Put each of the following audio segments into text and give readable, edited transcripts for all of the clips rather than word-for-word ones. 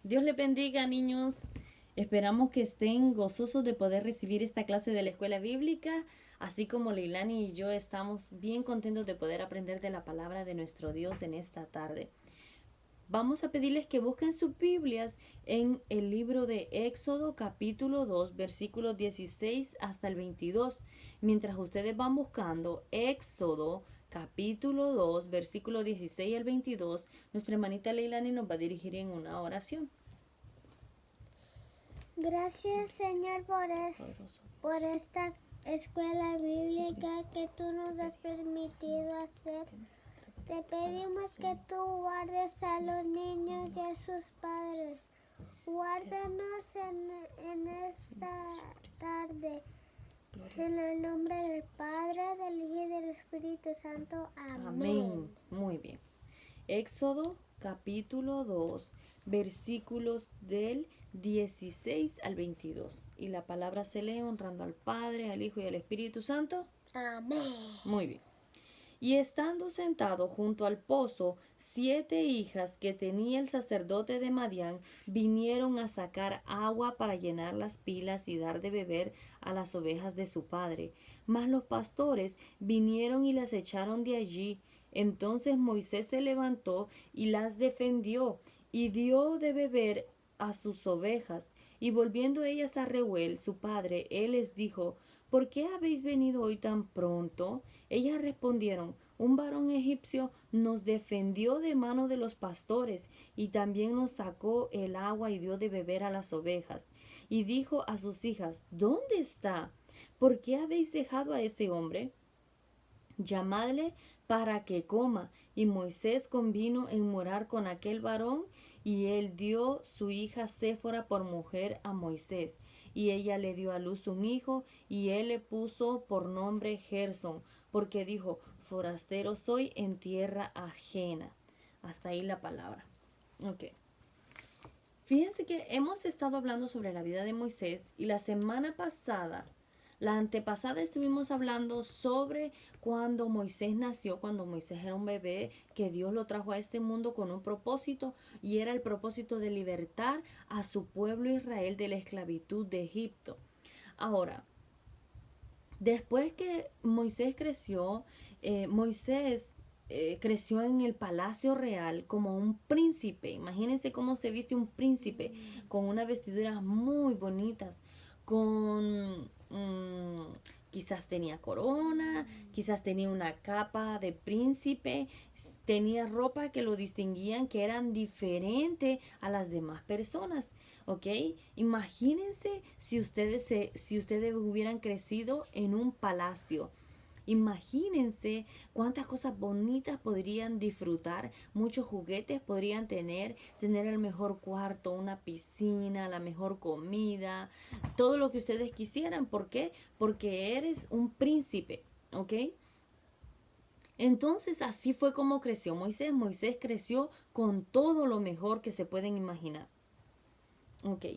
Dios les bendiga, niños. Esperamos que estén gozosos de poder recibir esta clase de la escuela bíblica, así como Leilani y yo estamos bien contentos de poder aprender de la palabra de nuestro Dios en esta tarde. Vamos a pedirles que busquen sus Biblias en el libro de Éxodo capítulo 2 versículos 16 hasta el 22. Mientras ustedes van buscando Éxodo capítulo 2 versículo 16 al 22, nuestra hermanita Leilani nos va a dirigir en una oración. Gracias, Señor, por esta escuela bíblica que tú nos has permitido hacer. Te pedimos que tú guardes a los niños y a sus padres. Guárdanos en esta tarde. En el nombre del Padre, del Hijo y del Espíritu Santo. Amén. Muy bien. Éxodo capítulo 2 versículos del 16 al 22. Y la palabra se lee honrando al Padre, al Hijo y al Espíritu Santo. Amén. Muy bien. Y estando sentado junto al pozo, 7 hijas que tenía el sacerdote de Madián vinieron a sacar agua para llenar las pilas y dar de beber a las ovejas de su padre. Mas los pastores vinieron y las echaron de allí. Entonces Moisés se levantó y las defendió y dio de beber a sus ovejas. Y volviendo ellas a Reuel, su padre, él les dijo: ¿Por qué habéis venido hoy tan pronto? Ellas respondieron: un varón egipcio nos defendió de mano de los pastores y también nos sacó el agua y dio de beber a las ovejas. Y dijo a sus hijas: ¿Dónde está? ¿Por qué habéis dejado a ese hombre? Llamadle para que coma. Y Moisés convino en morar con aquel varón, y él dio su hija Séfora por mujer a Moisés. Y ella le dio a luz un hijo, y él le puso por nombre Gersón, porque dijo: forastero soy en tierra ajena. Hasta ahí la palabra. Ok. Fíjense que hemos estado hablando sobre la vida de Moisés, y la semana pasada, la antepasada, estuvimos hablando sobre cuando Moisés nació, cuando Moisés era un bebé, que Dios lo trajo a este mundo con un propósito, y era el propósito de libertar a su pueblo Israel de la esclavitud de Egipto. Ahora, después que Moisés creció, creció en el palacio real como un príncipe. Imagínense cómo se viste un príncipe, con unas vestiduras muy bonitas, con quizás tenía corona, quizás tenía una capa de príncipe, tenía ropa que lo distinguían, que eran diferentes a las demás personas. ¿Ok? Imagínense si ustedes hubieran crecido en un palacio. Imagínense cuántas cosas bonitas podrían disfrutar, muchos juguetes podrían tener el mejor cuarto, una piscina, la mejor comida, todo lo que ustedes quisieran. ¿Por qué? Porque eres un príncipe, ¿ok? Entonces así fue como creció Moisés. Moisés creció con todo lo mejor que se pueden imaginar. Ok.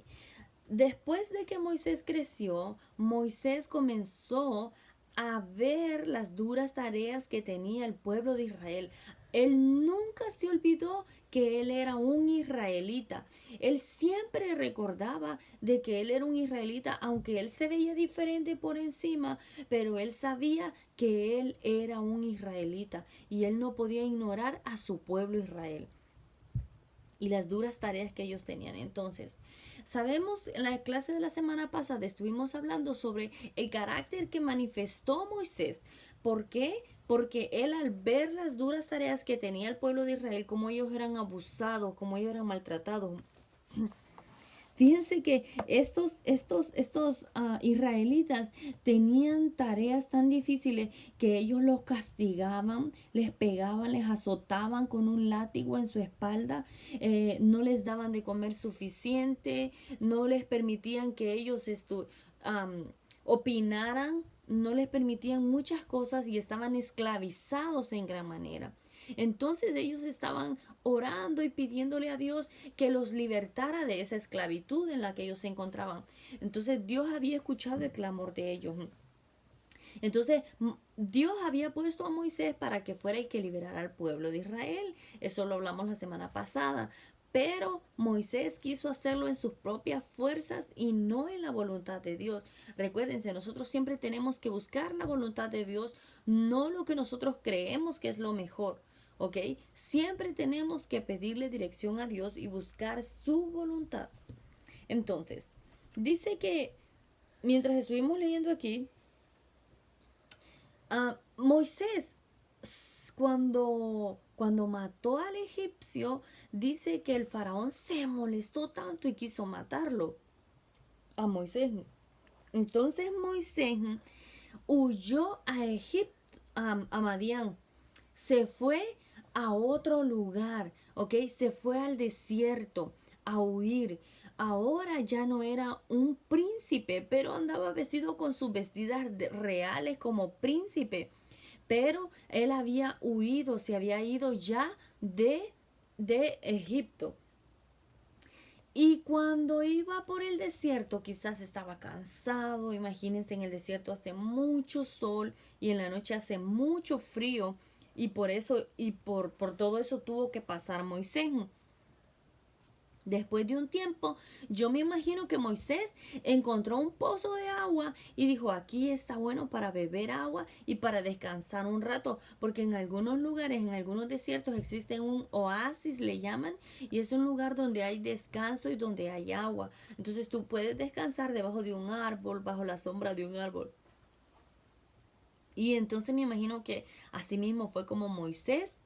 Después de que Moisés creció, Moisés comenzó a ver las duras tareas que tenía el pueblo de Israel. Él nunca se olvidó que él era un israelita. Él siempre recordaba de que él era un israelita, aunque él se veía diferente por encima, pero él sabía que él era un israelita y él no podía ignorar a su pueblo Israel y las duras tareas que ellos tenían. Entonces, sabemos, en la clase de la semana pasada estuvimos hablando sobre el carácter que manifestó Moisés. ¿Por qué? Porque él, al ver las duras tareas que tenía el pueblo de Israel, como ellos eran abusados, como ellos eran maltratados, fíjense que estos israelitas tenían tareas tan difíciles que ellos los castigaban, les pegaban, les azotaban con un látigo en su espalda, no les daban de comer suficiente, no les permitían que ellos opinaran, no les permitían muchas cosas y estaban esclavizados en gran manera. Entonces ellos estaban orando y pidiéndole a Dios que los libertara de esa esclavitud en la que ellos se encontraban. Entonces Dios había escuchado el clamor de ellos. Entonces Dios había puesto a Moisés para que fuera el que liberara al pueblo de Israel. Eso lo hablamos la semana pasada. Pero Moisés quiso hacerlo en sus propias fuerzas y no en la voluntad de Dios. Recuérdense, nosotros siempre tenemos que buscar la voluntad de Dios, no lo que nosotros creemos que es lo mejor. ¿Ok? Siempre tenemos que pedirle dirección a Dios y buscar su voluntad. Entonces, dice que mientras estuvimos leyendo aquí, Moisés, cuando mató al egipcio, dice que el faraón se molestó tanto y quiso matarlo a Moisés. Entonces Moisés huyó a Egipto, a Madián, se fue a otro lugar, ¿ok? Se fue al desierto a huir. Ahora ya no era un príncipe, pero andaba vestido con sus vestidas reales como príncipe. Pero él había huido, se había ido ya de Egipto. Y cuando iba por el desierto, quizás estaba cansado. Imagínense, en el desierto hace mucho sol y en la noche hace mucho frío. Y por eso, por todo eso tuvo que pasar Moisés. Después de un tiempo, yo me imagino que Moisés encontró un pozo de agua y dijo, aquí está bueno para beber agua y para descansar un rato, porque en algunos lugares, en algunos desiertos existe un oasis, le llaman, y es un lugar donde hay descanso y donde hay agua. Entonces tú puedes descansar debajo de un árbol, bajo la sombra de un árbol. Y entonces me imagino que así mismo fue como Moisés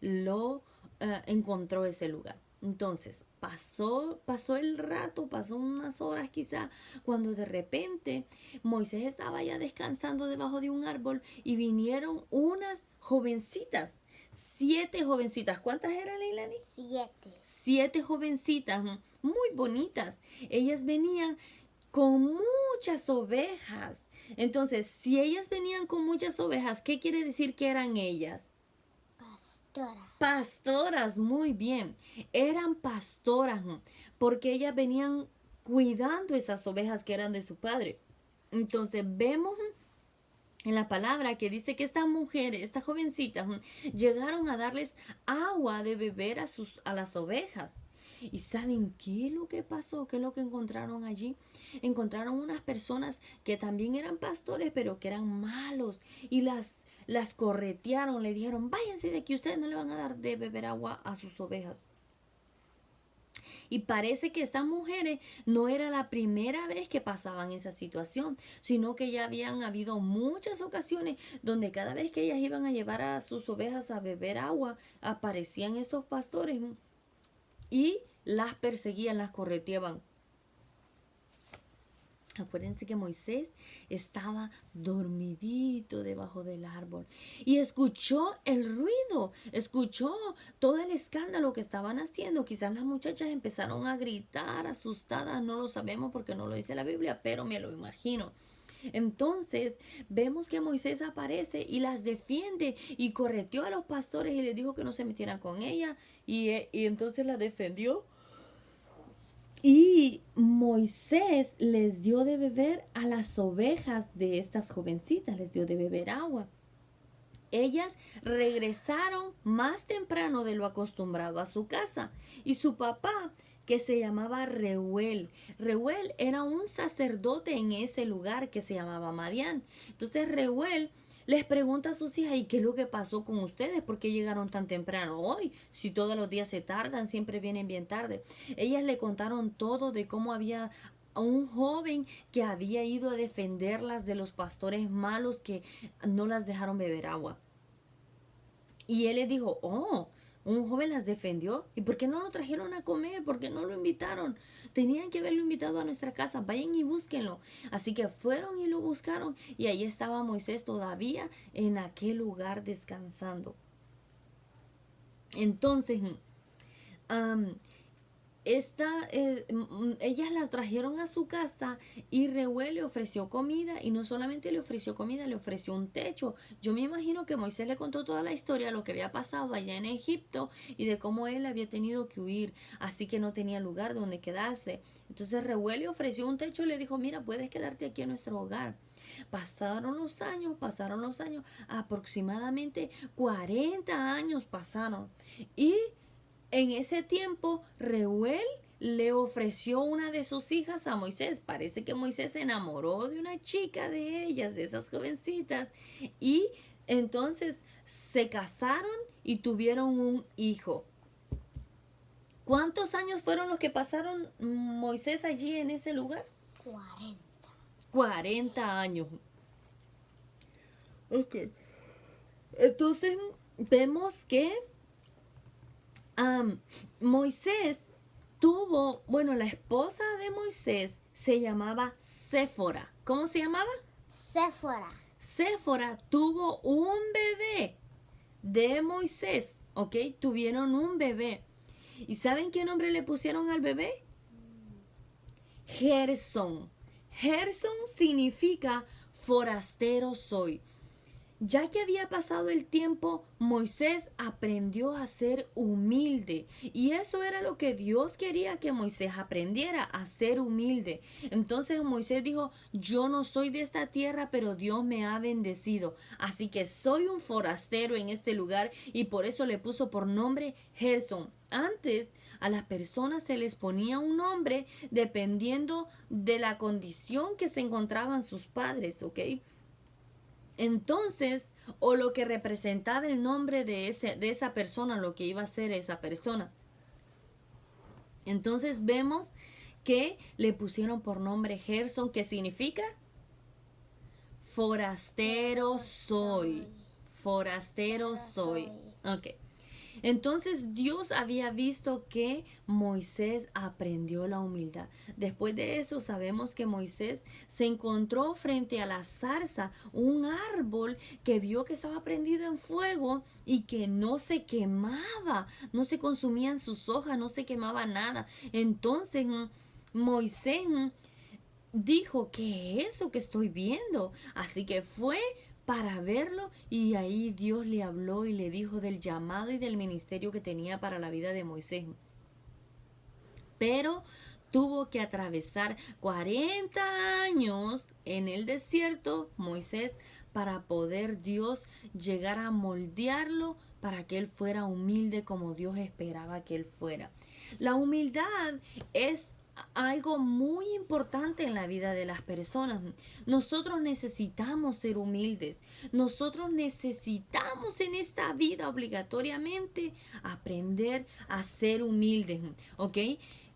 lo encontró ese lugar. Entonces pasó el rato, pasó unas horas quizá, cuando de repente Moisés estaba ya descansando debajo de un árbol y vinieron unas jovencitas, 7 jovencitas. ¿Cuántas eran, Leilani? 7. 7 jovencitas, muy bonitas. Ellas venían con muchas ovejas. Entonces, si ellas venían con muchas ovejas, ¿qué quiere decir que eran ellas? Pastoras, muy bien. Eran pastoras, porque ellas venían cuidando esas ovejas que eran de su padre. Entonces, vemos en la palabra que dice que estas mujeres, estas jovencitas, llegaron a darles agua de beber a las ovejas. ¿Y saben qué es lo que pasó? ¿Qué es lo que encontraron allí? Encontraron unas personas que también eran pastores, pero que eran malos. Y las corretearon, le dijeron, váyanse de aquí, ustedes no le van a dar de beber agua a sus ovejas. Y parece que estas mujeres no era la primera vez que pasaban esa situación, sino que ya habían habido muchas ocasiones donde cada vez que ellas iban a llevar a sus ovejas a beber agua, aparecían esos pastores y las perseguían, las correteaban. Acuérdense que Moisés estaba dormidito debajo del árbol y escuchó el ruido, escuchó todo el escándalo que estaban haciendo. Quizás las muchachas empezaron a gritar asustadas, no lo sabemos porque no lo dice la Biblia, pero me lo imagino. Entonces vemos que Moisés aparece y las defiende y correteó a los pastores y les dijo que no se metieran con ella y entonces la defendió. Y Moisés les dio de beber a las ovejas de estas jovencitas, les dio de beber agua. Ellas regresaron más temprano de lo acostumbrado a su casa y su papá, que se llamaba Reuel. Reuel era un sacerdote en ese lugar que se llamaba Madián. Entonces Reuel les pregunta a sus hijas, ¿y qué es lo que pasó con ustedes? ¿Por qué llegaron tan temprano hoy? Si todos los días se tardan, siempre vienen bien tarde. Ellas le contaron todo de cómo había un joven que había ido a defenderlas de los pastores malos que no las dejaron beber agua. Y él les dijo, oh, un joven las defendió. ¿Y por qué no lo trajeron a comer? ¿Por qué no lo invitaron? Tenían que haberlo invitado a nuestra casa. Vayan y búsquenlo. Así que fueron y lo buscaron. Y ahí estaba Moisés todavía en aquel lugar descansando. Entonces, ellas la trajeron a su casa y Reuel le ofreció comida y no solamente le ofreció comida, le ofreció un techo. Yo me imagino que Moisés le contó toda la historia, lo que había pasado allá en Egipto y de cómo él había tenido que huir, así que no tenía lugar donde quedarse. Entonces Reuel le ofreció un techo y le dijo, mira, puedes quedarte aquí en nuestro hogar. Pasaron los años, aproximadamente 40 años pasaron y en ese tiempo, Reuel le ofreció una de sus hijas a Moisés. Parece que Moisés se enamoró de una chica de ellas, de esas jovencitas, y entonces se casaron y tuvieron un hijo. ¿Cuántos años fueron los que pasaron Moisés allí en ese lugar? 40. 40 años. Ok. Entonces vemos que Moisés tuvo, bueno, la esposa de Moisés se llamaba Séfora. ¿Cómo se llamaba? Séfora. Séfora tuvo un bebé de Moisés, ¿ok? Tuvieron un bebé. ¿Y saben qué nombre le pusieron al bebé? Gersón. Gersón significa forastero soy. Ya que había pasado el tiempo, Moisés aprendió a ser humilde. Y eso era lo que Dios quería que Moisés aprendiera, a ser humilde. Entonces Moisés dijo, yo no soy de esta tierra, pero Dios me ha bendecido. Así que soy un forastero en este lugar y por eso le puso por nombre Gersón. Antes a las personas se les ponía un nombre dependiendo de la condición que se encontraban sus padres, ¿ok? Entonces, o lo que representaba el nombre de esa persona, lo que iba a ser esa persona. Entonces vemos que le pusieron por nombre Gersón, que significa forastero soy. Forastero soy. Ok. Entonces Dios había visto que Moisés aprendió la humildad. Después de eso sabemos que Moisés se encontró frente a la zarza, un árbol que vio que estaba prendido en fuego y que no se quemaba, no se consumían sus hojas, no se quemaba nada. Entonces Moisés dijo, ¿qué es eso que estoy viendo? Así que fue para verlo y ahí Dios le habló y le dijo del llamado y del ministerio que tenía para la vida de Moisés. Pero tuvo que atravesar 40 años en el desierto, Moisés, para poder Dios llegar a moldearlo para que él fuera humilde como Dios esperaba que él fuera. La humildad es algo muy importante en la vida de las personas. Nosotros necesitamos ser humildes. Nosotros necesitamos en esta vida obligatoriamente aprender a ser humildes, ¿ok?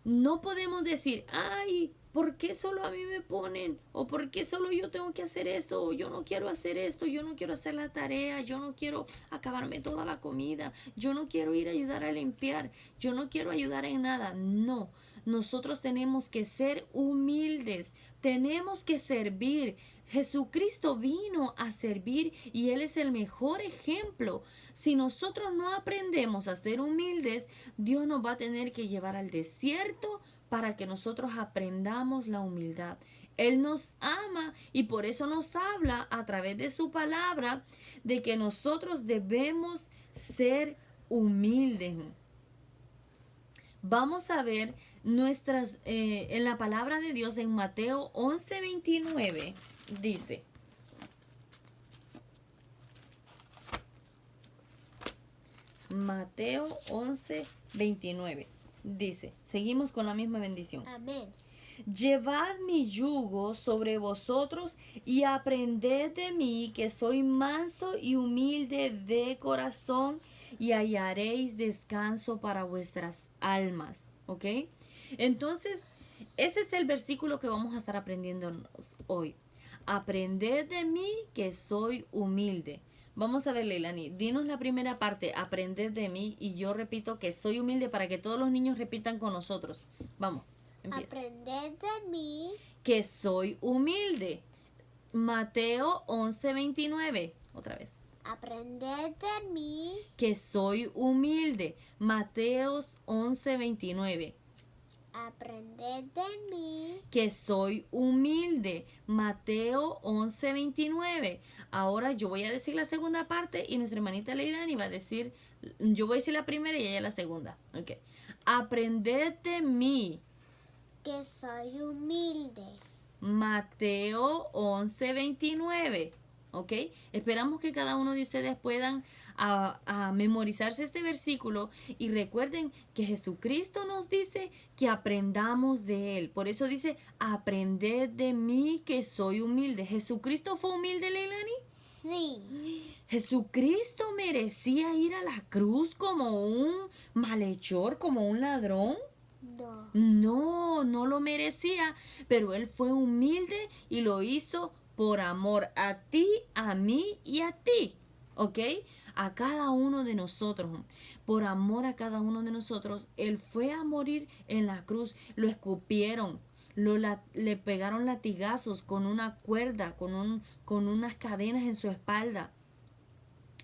No podemos decir, ay, ¿por qué solo a mí me ponen? ¿O por qué solo yo tengo que hacer eso? ¿O yo no quiero hacer esto? ¿Yo no quiero hacer la tarea? ¿Yo no quiero acabarme toda la comida? ¿Yo no quiero ir a ayudar a limpiar? ¿Yo no quiero ayudar en nada? No. Nosotros tenemos que ser humildes, tenemos que servir. Jesucristo vino a servir y Él es el mejor ejemplo. Si nosotros no aprendemos a ser humildes, Dios nos va a tener que llevar al desierto para que nosotros aprendamos la humildad. Él nos ama y por eso nos habla a través de su palabra de que nosotros debemos ser humildes. Vamos a ver en la palabra de Dios en Mateo 11:29 dice: Mateo 11:29 dice, seguimos con la misma bendición. Amén. Llevad mi yugo sobre vosotros y aprended de mí, que soy manso y humilde de corazón, y hallaréis descanso para vuestras almas. ¿Ok? Entonces, ese es el versículo que vamos a estar aprendiendo hoy. Aprended de mí, que soy humilde. Vamos a ver, Leilani, dinos la primera parte, aprended de mí, y yo repito que soy humilde para que todos los niños repitan con nosotros. Vamos. Empieza. Aprended de mí, que soy humilde. Mateo 11:29. Otra vez. aprended de mí, Que soy humilde. Mateos 11:29. aprended de mí, Que soy humilde. Mateo 11:29. Ahora yo voy a decir la segunda parte y nuestra hermanita Leilani va a decir, yo voy a decir la primera y ella la segunda. Ok. Aprended de mí. que soy humilde. Mateo 11:29. ¿ok? Esperamos que cada uno de ustedes puedan a memorizarse este versículo y recuerden que Jesucristo nos dice que aprendamos de Él. Por eso dice, aprended de mí que soy humilde. ¿Jesucristo fue humilde, Leilani? Sí. ¿Jesucristo merecía ir a la cruz como un malhechor, como un ladrón? No. No, no lo merecía, pero Él fue humilde y lo hizo por amor a ti, a mí y a ti, ¿ok? A cada uno de nosotros. Por amor a cada uno de nosotros, Él fue a morir en la cruz. Lo escupieron, le pegaron latigazos con una cuerda, con unas cadenas en su espalda.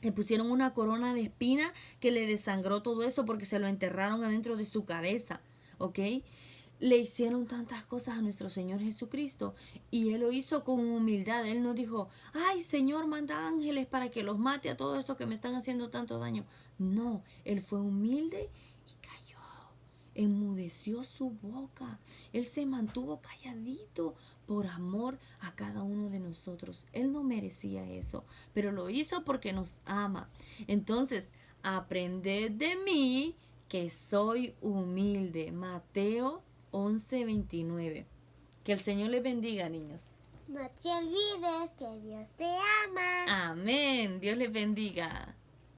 Le pusieron una corona de espina que le desangró todo eso porque se lo enterraron adentro de su cabeza, ¿ok? Le hicieron tantas cosas a nuestro Señor Jesucristo y Él lo hizo con humildad. Él no dijo, ay Señor, manda ángeles para que los mate a todos estos que me están haciendo tanto daño. No, Él fue humilde y cayó, enmudeció su boca. Él se mantuvo calladito por amor a cada uno de nosotros. Él no merecía eso, pero lo hizo porque nos ama. Entonces, aprended de mí que soy humilde. Mateo 11:29. Que el Señor les bendiga, niños. No te olvides que Dios te ama. Amén. Dios les bendiga.